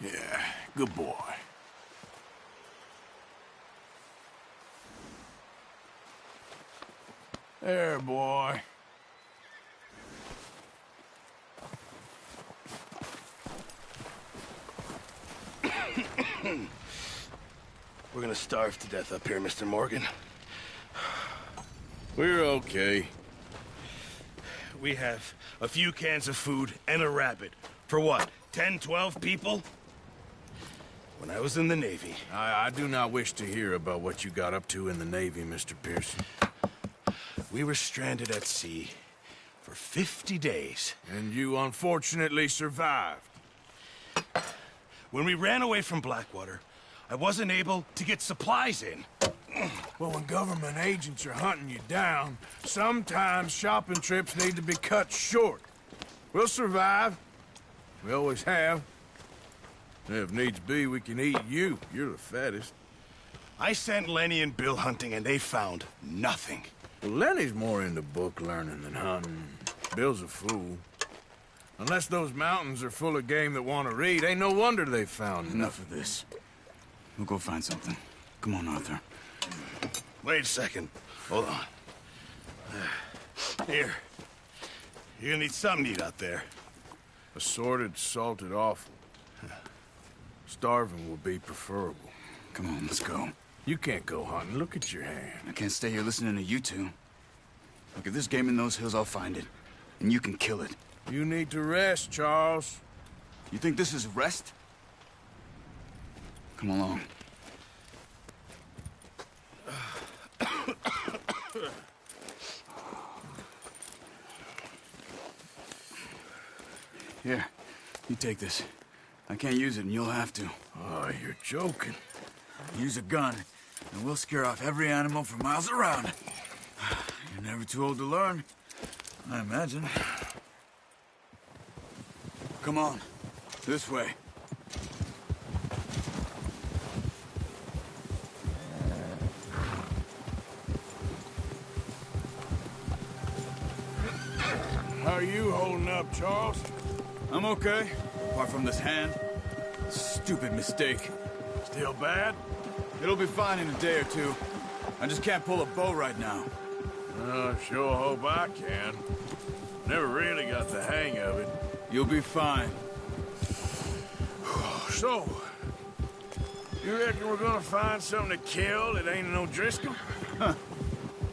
Yeah, good boy. There, boy. We're gonna starve to death up here, Mr. Morgan. We're okay. We have a few cans of food and a rabbit. For what, 10, 12 people? When I was in the Navy... I do not wish to hear about what you got up to in the Navy, Mr. Pearson. We were stranded at sea for 50 days. And you unfortunately survived. When we ran away from Blackwater, I wasn't able to get supplies in. Well, when government agents are hunting you down, sometimes shopping trips need to be cut short. We'll survive. We always have. If needs be, we can eat you. You're the fattest. I sent Lenny and Bill hunting, and they found nothing. Well, Lenny's more into book learning than hunting. Bill's a fool. Unless those mountains are full of game that want to read, ain't no wonder they found Enough of this. We'll go find something. Come on, Arthur. Wait a second. Hold on. Here. You're gonna need something to eat out there. Assorted, salted offal. Starving will be preferable. Come on, let's go. You can't go hunting. Look at your hand. I can't stay here listening to you two. Look, if there's game in those hills, I'll find it. And you can kill it. You need to rest, Charles. You think this is rest? Come along. Here, you take this. I can't use it, and you'll have to. Oh, you're joking. Use a gun, and we'll scare off every animal for miles around. You're never too old to learn, I imagine. Come on, this way. How are you holding up, Charles? I'm okay, apart from this hand. Stupid mistake. Still bad? It'll be fine in a day or two. I just can't pull a bow right now. Sure hope I can. Never really got the hang of it. You'll be fine. So, you reckon we're gonna find something to kill that ain't no Driscoll?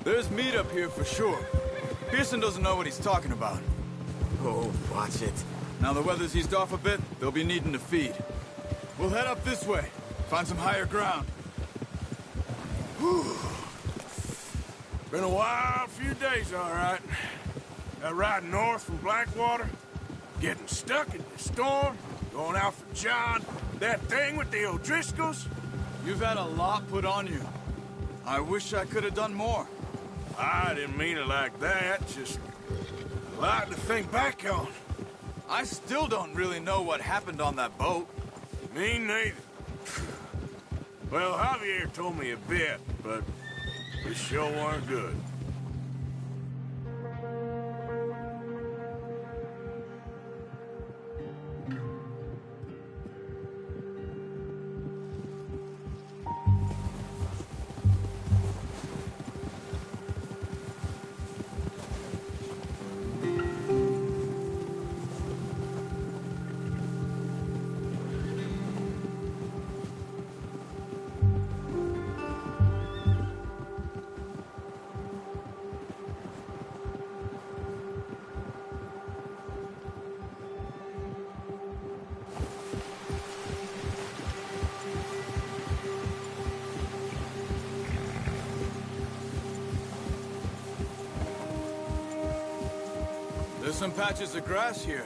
There's meat up here for sure. Pearson doesn't know what he's talking about. Oh, watch it. Now the weather's eased off a bit, they'll be needing to feed. We'll head up this way, find some higher ground. Been a wild few days, all right. That ride north from Blackwater, getting stuck in the storm, going out for John, that thing with the O'Driscolls. You've had a lot put on you. I wish I could have done more. I didn't mean it like that, just a lot to think back on. I still don't really know what happened on that boat. Me neither. Well, Javier told me a bit, but it sure weren't good. There's some patches of grass here.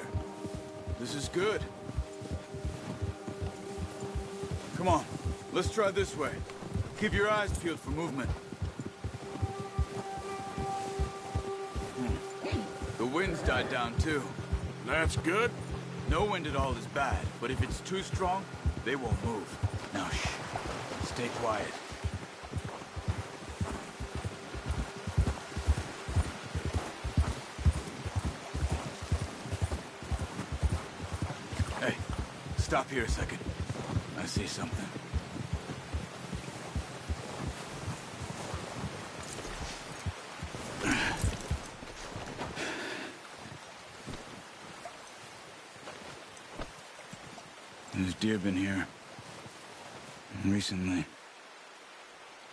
This is good. Come on, let's try this way. Keep your eyes peeled for movement. The wind's died down too. That's good. No wind at all is bad, but if it's too strong, they won't move. Now shh, stay quiet. Stop here a second. I see something. There's deer been here. Recently.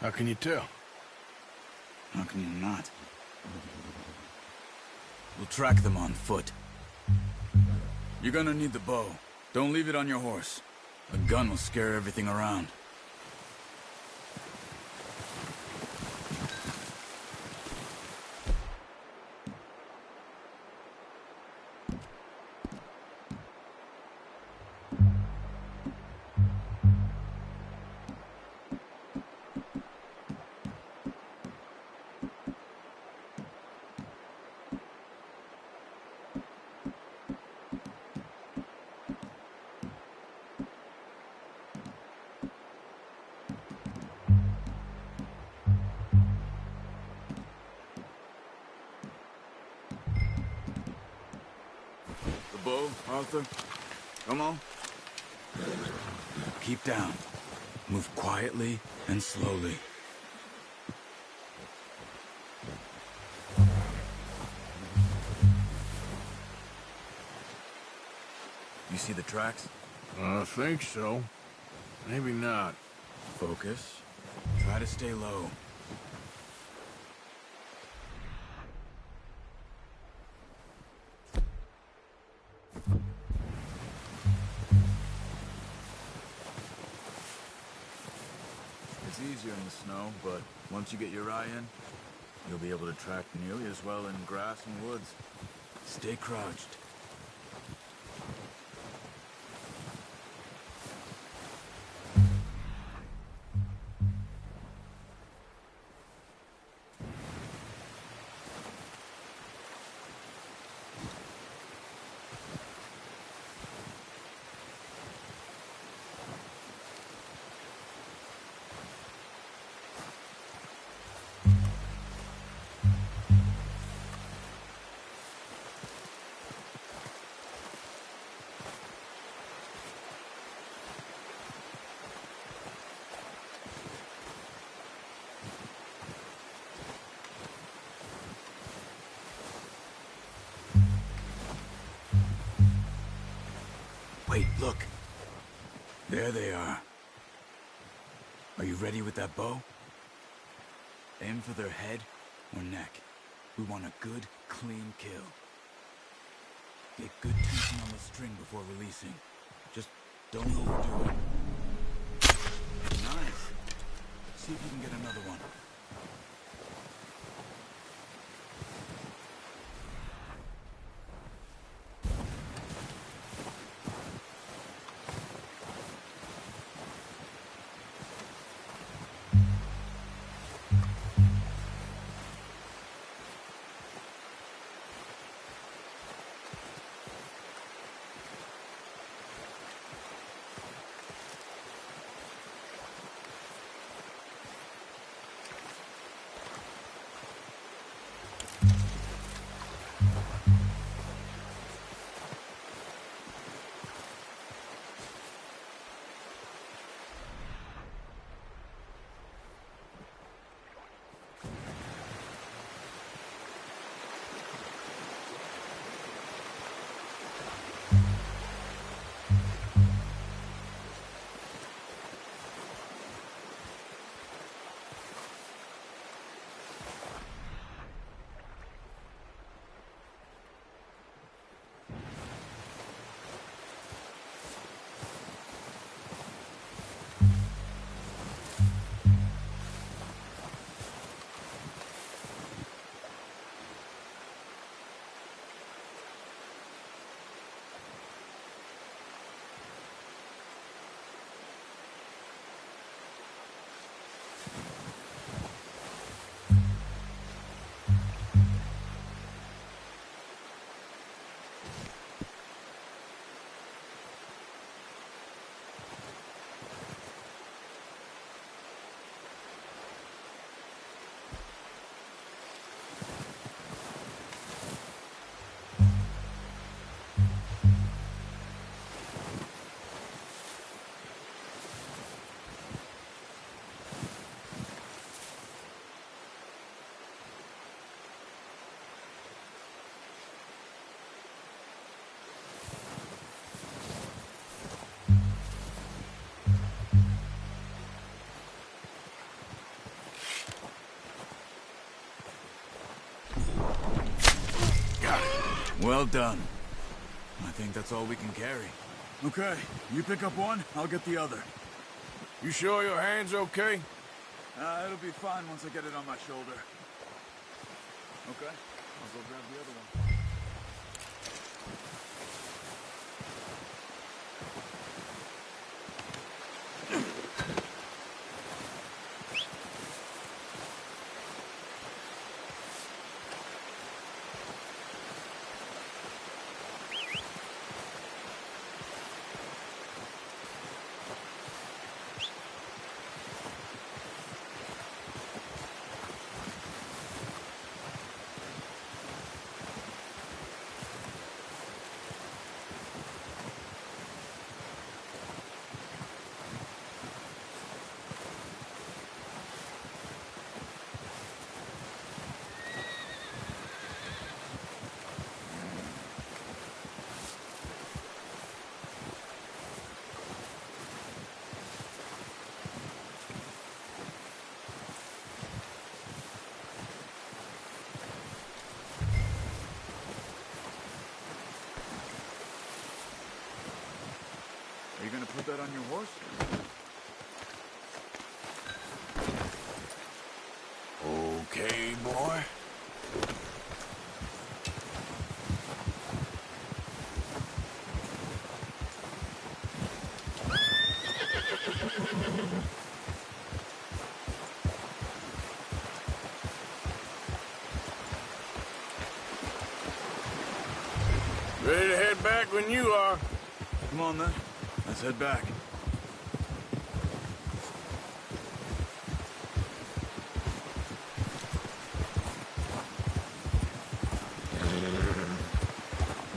How can you tell? How can you not? We'll track them on foot. You're gonna need the bow. Don't leave it on your horse. A gun will scare everything around. Bow, Arthur. Come on. Keep down. Move quietly and slowly. You see the tracks? I think so. Maybe not. Focus. Try to stay low. It's easier in the snow, but once you get your eye in, you'll be able to track nearly as well in grass and woods. Stay crouched. Wait, look. There they are. Are you ready with that bow? Aim for their head or neck. We want a good, clean kill. Get good tension on the string before releasing. Just don't overdo it. Nice. See if you can get another one. Well done. I think that's all we can carry. Okay, you pick up one, I'll get the other. You sure your hand's okay? It'll be fine once I get it on my shoulder. Okay, I'll go grab the other one. Are you gonna put that on your horse? Okay, boy. Ready to head back when you are. Come on then. Let's head back.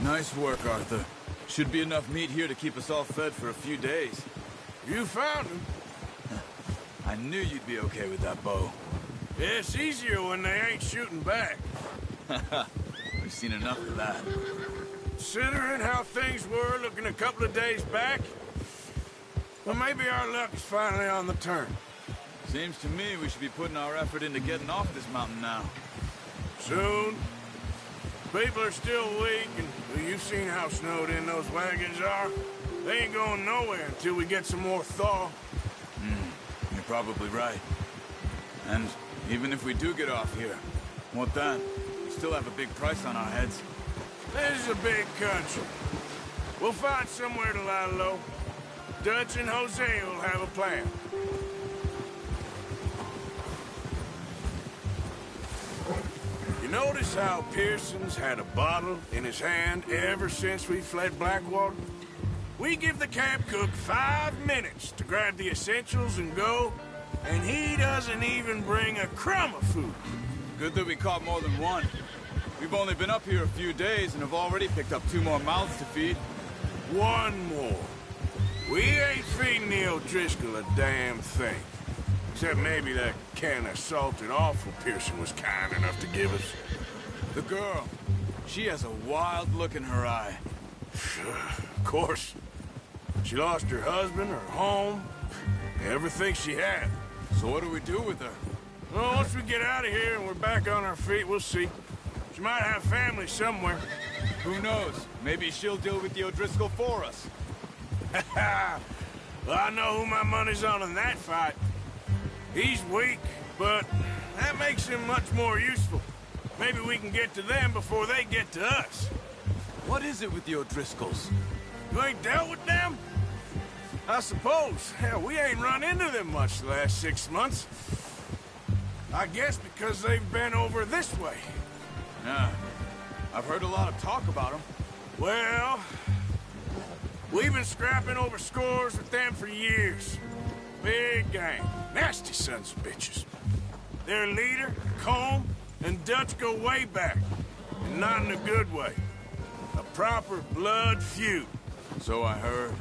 Nice work, Arthur. Should be enough meat here to keep us all fed for a few days. You found him. I knew you'd be okay with that bow. Yeah, it's easier when they ain't shooting back. We've seen enough of that. Considering how things were looking a couple of days back, well, maybe our luck is finally on the turn. Seems to me we should be putting our effort into getting off this mountain now. Soon. People are still weak, and well, you've seen how snowed in those wagons are. They ain't going nowhere until we get some more thaw. You're probably right. And even if we do get off here, what then? We still have a big price on our heads. This is a big country. We'll find somewhere to lie low. Dutch and Hosea will have a plan. You notice how Pearson's had a bottle in his hand ever since we fled Blackwater? We give the camp cook 5 minutes to grab the essentials and go, and he doesn't even bring a crumb of food. Good that we caught more than one. We've only been up here a few days and have already picked up 2 more mouths to feed. One more. We ain't feeding the O'Driscoll a damn thing. Except maybe that can of salted offal Pearson was kind enough to give us. The girl, she has a wild look in her eye. Of course. She lost her husband, her home, everything she had. So what do we do with her? Well, once we get out of here and we're back on our feet, we'll see. She might have family somewhere. Who knows? Maybe she'll deal with the O'Driscoll for us. Well, I know who my money's on in that fight. He's weak, but that makes him much more useful. Maybe we can get to them before they get to us. What is it with the O'Driscolls? You ain't dealt with them? I suppose. Hell, we ain't run into them much the last 6 months. I guess because they've been over this way. Yeah, I've heard a lot of talk about them. Well, we've been scrapping over scores with them for years. Big gang. Nasty sons of bitches. Their leader, Colm, and Dutch go way back. And not in a good way. A proper blood feud. So I heard.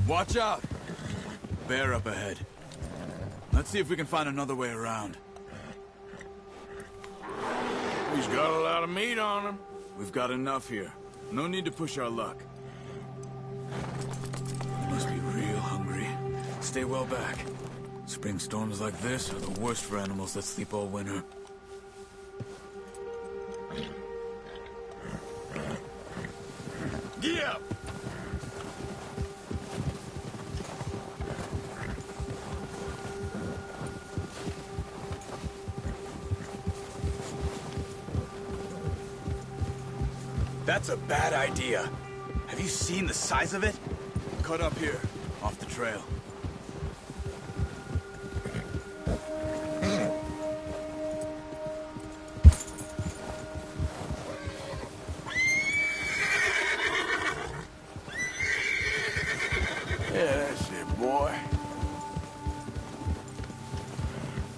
Watch out! Bear up ahead. Let's see if we can find another way around. He's got a lot of meat on him. We've got enough here. No need to push our luck. Must be real hungry. Stay well back. Spring storms like this are the worst for animals that sleep all winter. Get up! That's a bad idea. Have you seen the size of it? Cut up here, off the trail. Yeah, that's it, boy.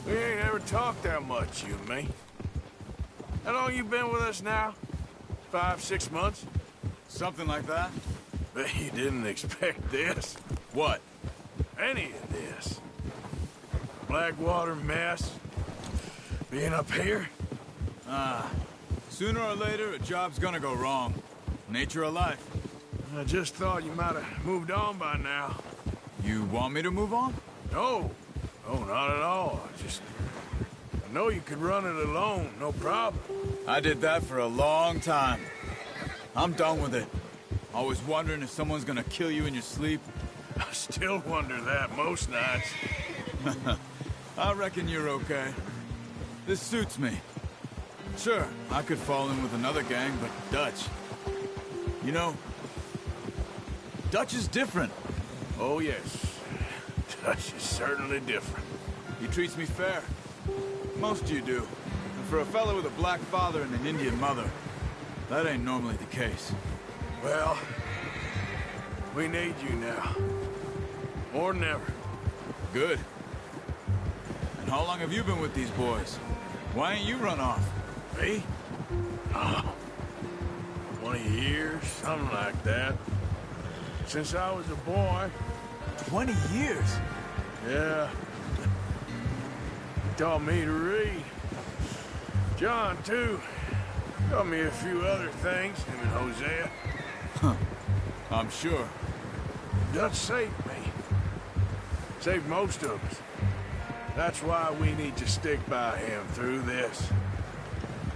We ain't ever talked that much, you and me. How long you been with us now? 5, 6 months? Something like that? Bet you didn't expect this. What? Any of this. Blackwater mess. Being up here? Sooner or later, a job's gonna go wrong. Nature of life. I just thought you might have moved on by now. You want me to move on? No. No, not at all. I know you could run it alone, no problem. I did that for a long time. I'm done with it. Always wondering if someone's gonna kill you in your sleep. I still wonder that most nights. I reckon you're okay. This suits me. Sure, I could fall in with another gang, but Dutch... You know, Dutch is different. Oh, yes. Dutch is certainly different. He treats me fair. Most of you do. And for a fellow with a black father and an Indian mother, that ain't normally the case. Well, we need you now. More than ever. Good. And how long have you been with these boys? Why ain't you run off? Me? Oh, 20 years, something like that. Since I was a boy. 20 years? Yeah. He taught me to read. John, too. Taught me a few other things, him and Hosea. I'm sure. Dutch saved me. Saved most of us. That's why we need to stick by him through this.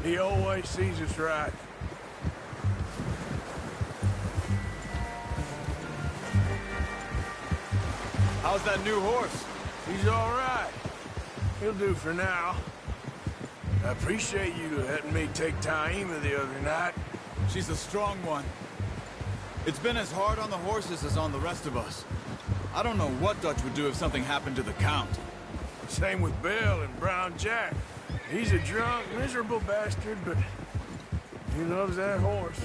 He always sees us right. How's that new horse? He's all right. He'll do for now. I appreciate you letting me take Taima the other night. She's a strong one. It's been as hard on the horses as on the rest of us. I don't know what Dutch would do if something happened to the Count. Same with Bill and Brown Jack. He's a drunk, miserable bastard, but he loves that horse.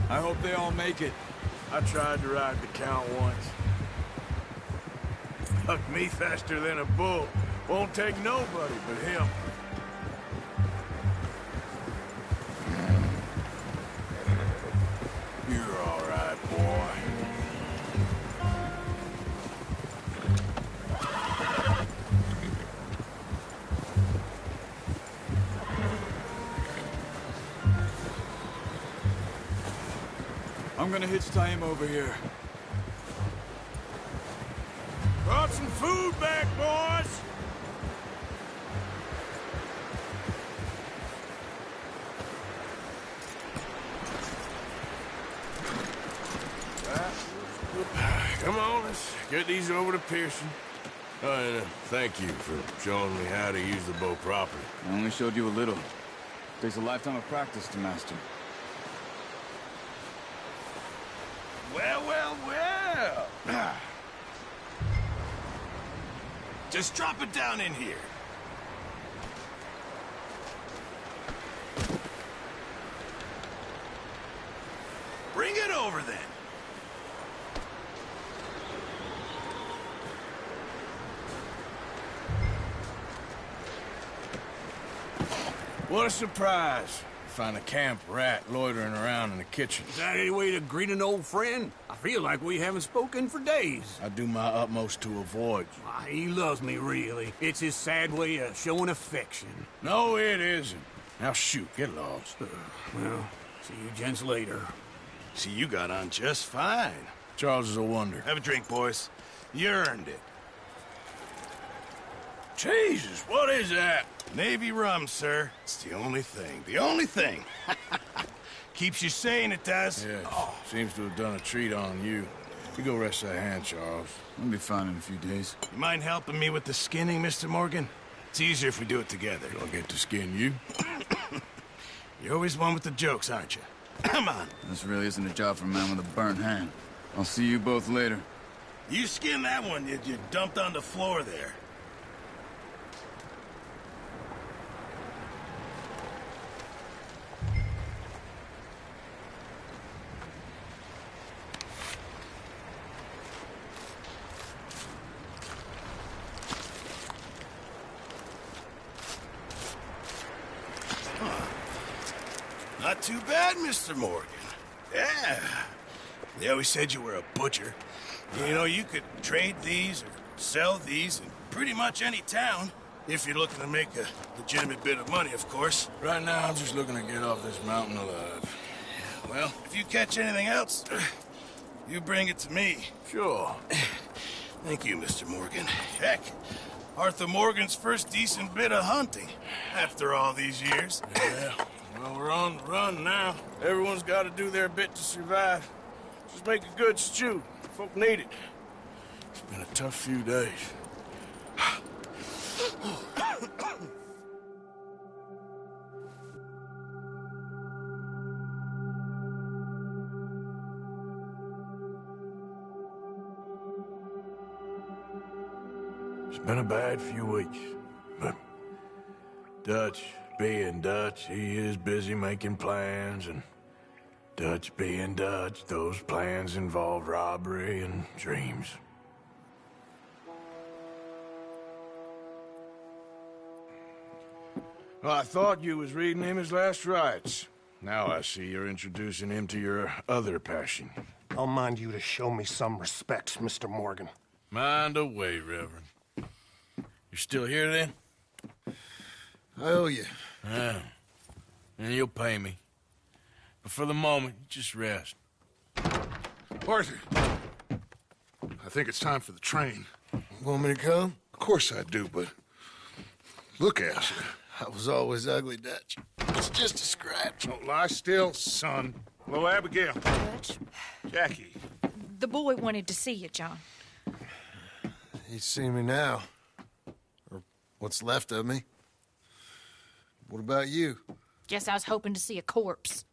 I hope they all make it. I tried to ride the Count once. Bucked me faster than a bull. Won't take nobody but him. You're all right, boy. I'm gonna hitch Taima over here. Brought some food back, boys! Come on, let's get these over to Pearson. And thank you for showing me how to use the bow properly. I only showed you a little. Takes a lifetime of practice to master. Well, well, well. Just drop it down in here. Bring it over, then. What a surprise. find a camp rat loitering around in the kitchen. Is that any way to greet an old friend? I feel like we haven't spoken for days. I do my utmost to avoid you. Why, he loves me, really. It's his sad way of showing affection. No, it isn't. Now shoot, get lost. Well, see you gents later. See, you got on just fine. Charles is a wonder. Have a drink, boys. You earned it. Jesus, what is that? Navy rum, sir. It's the only thing. The only thing. Keeps you sane, it does. Yes, seems to have done a treat on you. You go rest that hand, Charles. I'll be fine in a few days. You mind helping me with the skinning, Mr. Morgan? It's easier if we do it together. I'll get to skin you. You're always one with the jokes, aren't you? Come on. This really isn't a job for a man with a burnt hand. I'll see you both later. You skin that one you dumped on the floor there. Not too bad, Mr. Morgan. Yeah. They always said you were a butcher. You know, you could trade these or sell these in pretty much any town. If you're looking to make a legitimate bit of money, of course. Right now, I'm just looking to get off this mountain alive. Well, if you catch anything else, you bring it to me. Sure. Thank you, Mr. Morgan. Heck, Arthur Morgan's first decent bit of hunting after all these years. Yeah. Well, we're on the run now. Everyone's got to do their bit to survive. Just make a good stew. Folk need it. It's been a tough few days. It's been a bad few weeks, but Dutch being Dutch, he is busy making plans, and Dutch being Dutch, those plans involve robbery and dreams. Well, I thought you was reading him his last rites. Now I see you're introducing him to your other passion. I'll mind you to show me some respect, Mr. Morgan. Mind away, Reverend. You're still here, then? I owe you. Yeah. And you'll pay me. But for the moment, just rest. Arthur, I think it's time for the train. Want me to come? Of course I do, but look at you. I was always ugly, Dutch. It's just a scratch. Don't lie still, son. Hello, Abigail. Dutch, Jackie. the boy wanted to see you, John. He's seen me now. Or what's left of me. What about you? Guess I was hoping to see a corpse.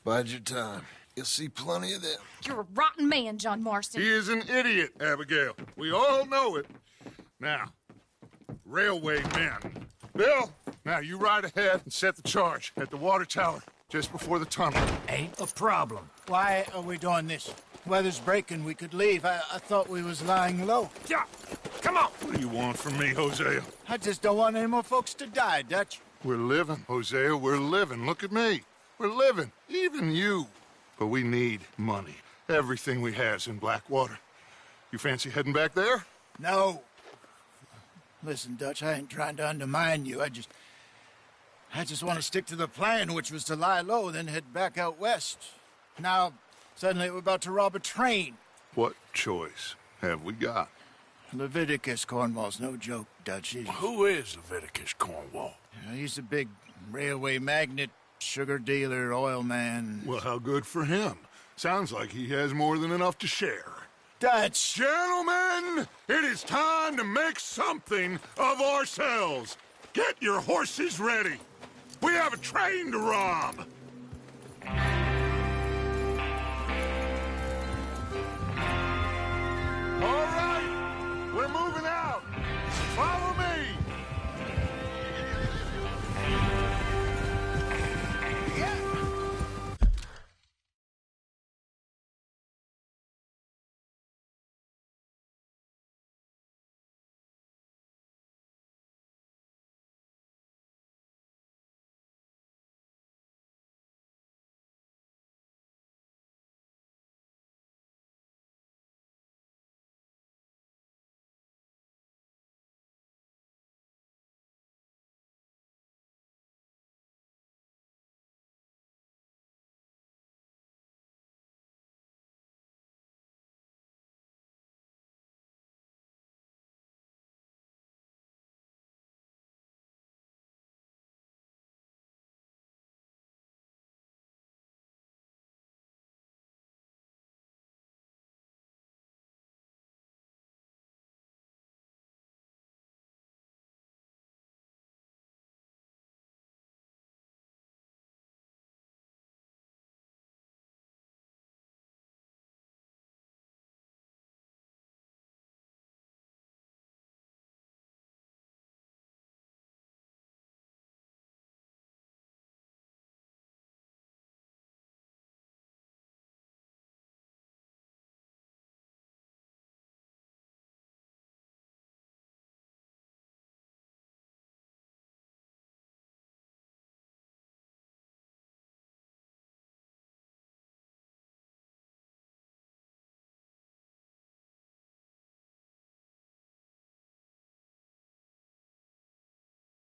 Bide your time. You'll see plenty of them. You're a rotten man, John Marston. He is an idiot, Abigail. We all know it. Now, railway men. Bill, now you ride ahead and set the charge at the water tower just before the tunnel. Ain't a problem. Why are we doing this? Weather's breaking. We could leave. I thought we was lying low. Yeah, come on. What do you want from me, Hosea? I just don't want any more folks to die, Dutch. We're living, Hosea. We're living. Look at me. We're living. Even you. But we need money. Everything we has in Blackwater. You fancy heading back there? No. Listen, Dutch, I ain't trying to undermine you. I just want to stick to the plan, which was to lie low, then head back out west. Now, suddenly we're about to rob a train. What choice have we got? Leviticus Cornwall's no joke, Dutch. Who is Leviticus Cornwall? He's a big railway magnate, sugar dealer, oil man. Well, how good for him. Sounds like he has more than enough to share. Dutch! Gentlemen, it is time to make something of ourselves. Get your horses ready. We have a train to rob.